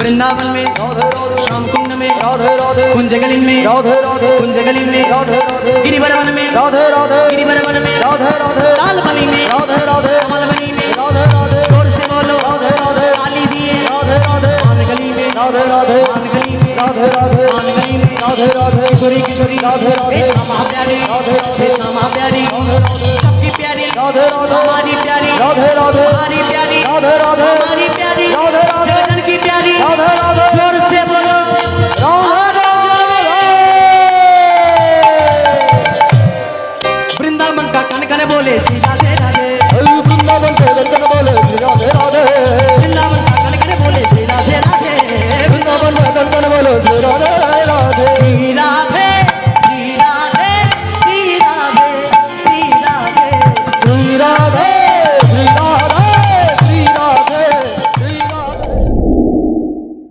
वृंदावन में, श्याम कुंड में, कुंजगली में, कुंजगली में, गिरिवरवन में, गिरिवरवन में, लालबली में, कमलबली में, जोर से बोलो काली दिए, आनगली में, आनगली में, आनगली में, किशोरी किशोरी, हे श्यामा प्यारी, हे श्यामा प्यारी, सबकी प्यारी, हमारी प्यारी, हमारी प्यारी, हमारी प्यारी,